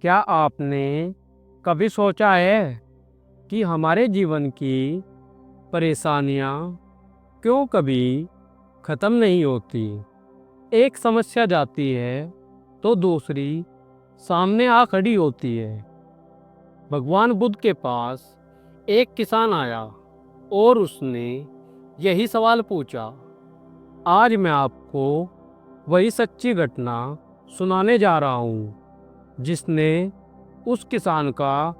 क्या आपने कभी सोचा है कि हमारे जीवन की परेशानियाँ क्यों कभी ख़त्म नहीं होती? एक समस्या जाती है तो दूसरी सामने आ खड़ी होती है। भगवान बुद्ध के पास एक किसान आया और उसने यही सवाल पूछा। आज मैं आपको वही सच्ची घटना सुनाने जा रहा हूँ जिसने उस किसान का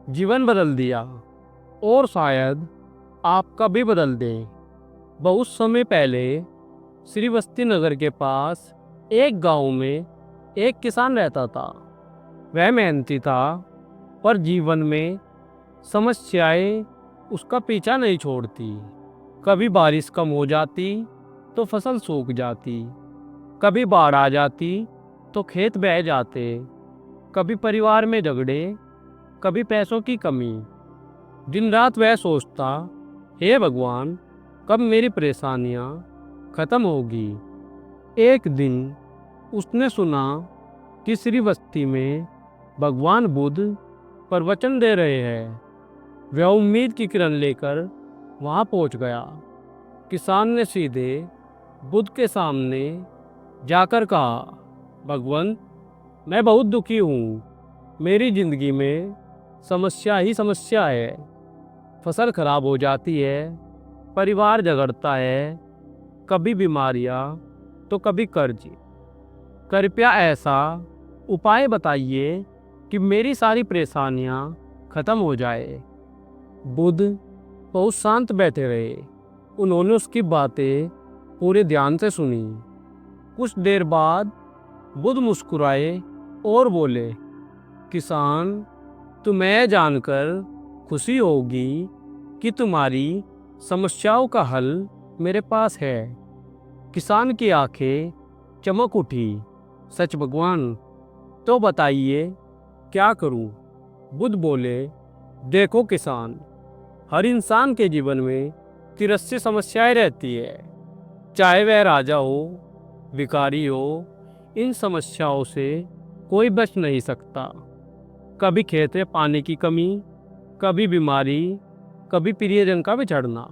जीवन बदल दिया और शायद आपका भी बदल दे। बहुत समय पहले श्रीवस्ती नगर के पास एक गांव में एक किसान रहता था। वह मेहनती था पर जीवन में समस्याएं उसका पीछा नहीं छोड़ती। कभी बारिश कम हो जाती तो फसल सूख जाती, कभी बाढ़ आ जाती तो खेत बह जाते, कभी परिवार में झगड़े, कभी पैसों की कमी। दिन रात वह सोचता, हे भगवान, कब मेरी परेशानियां खत्म होगी। एक दिन उसने सुना कि श्रीवस्ती में भगवान बुद्ध प्रवचन दे रहे हैं। वह उम्मीद की किरण लेकर वहां पहुंच गया। किसान ने सीधे बुद्ध के सामने जाकर कहा, भगवान, मैं बहुत दुखी हूँ। मेरी जिंदगी में समस्या ही समस्या है। फसल खराब हो जाती है, परिवार झगड़ता है, कभी बीमारियाँ तो कभी कर्ज। कृपया ऐसा उपाय बताइए कि मेरी सारी परेशानियाँ खत्म हो जाए। बुद्ध बहुत शांत बैठे रहे। उन्होंने उसकी बातें पूरे ध्यान से सुनी। कुछ देर बाद बुद्ध मुस्कुराए और बोले, किसान, तुम्हें जानकर खुशी होगी कि तुम्हारी समस्याओं का हल मेरे पास है। किसान की आंखें चमक उठी। सच भगवान, तो बताइए क्या करूं? बुद्ध बोले, देखो किसान, हर इंसान के जीवन में तिरस्सी समस्याएं रहती है। चाहे वह राजा हो, भिखारी हो, इन समस्याओं से कोई बच नहीं सकता। कभी खेत में पानी की कमी, कभी बीमारी, कभी प्रियजन का बिछड़ना।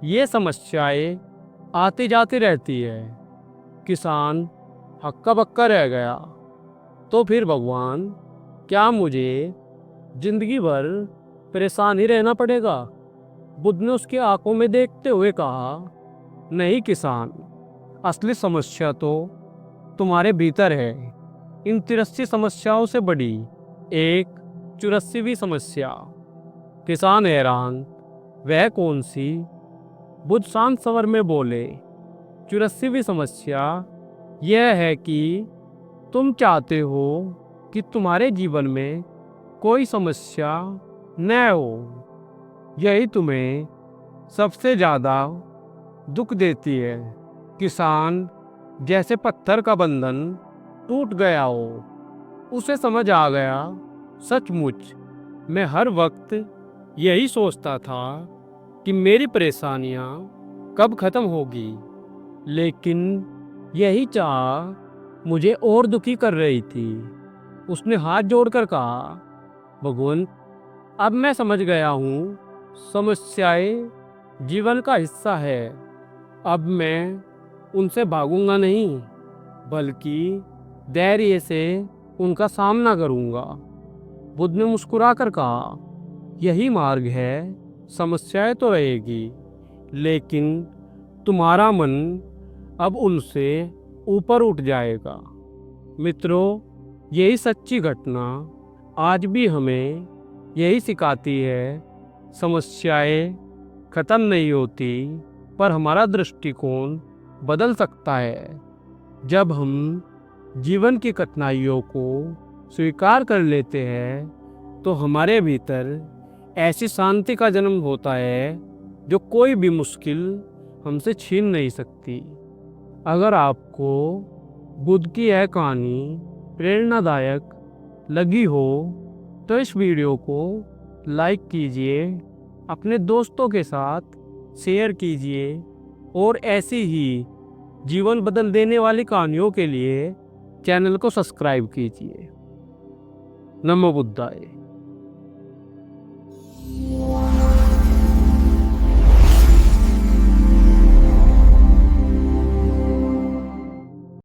ये समस्याएं आती जाती रहती है। किसान हक्का बक्का रह गया। तो फिर भगवान, क्या मुझे जिंदगी भर परेशान ही रहना पड़ेगा? बुद्ध ने उसकी आंखों में देखते हुए कहा, नहीं किसान, असली समस्या तो तुम्हारे भीतर है। इन 83 समस्याओं से बड़ी एक 84वीं समस्या। किसान हैरान, वह कौन सी? बुद्ध शांत स्वर में बोले, 84वीं समस्या यह है कि तुम चाहते हो कि तुम्हारे जीवन में कोई समस्या न हो। यही तुम्हें सबसे ज़्यादा दुख देती है। किसान जैसे पत्थर का बंधन टूट गया हो। उसे समझ आ गया, सचमुच मैं हर वक्त यही सोचता था कि मेरी परेशानियां कब खत्म होगी, लेकिन यही चाह मुझे और दुखी कर रही थी। उसने हाथ जोड़कर कहा, भगवान, अब मैं समझ गया हूँ, समस्याएं जीवन का हिस्सा है। अब मैं उनसे भागूंगा नहीं, बल्कि धैर्य से उनका सामना करूंगा। बुद्ध ने मुस्कुराकर कहा, यही मार्ग है। समस्याएं तो रहेगी, लेकिन तुम्हारा मन अब उनसे ऊपर उठ जाएगा। मित्रों, यही सच्ची घटना आज भी हमें यही सिखाती है। समस्याएं खत्म नहीं होती, पर हमारा दृष्टिकोण बदल सकता है। जब हम जीवन की कठिनाइयों को स्वीकार कर लेते हैं तो हमारे भीतर ऐसी शांति का जन्म होता है जो कोई भी मुश्किल हमसे छीन नहीं सकती। अगर आपको बुद्ध की यह कहानी प्रेरणादायक लगी हो तो इस वीडियो को लाइक कीजिए, अपने दोस्तों के साथ शेयर कीजिए और ऐसी ही जीवन बदल देने वाली कहानियों के लिए चैनल को सब्सक्राइब कीजिए। नमो बुद्धाय।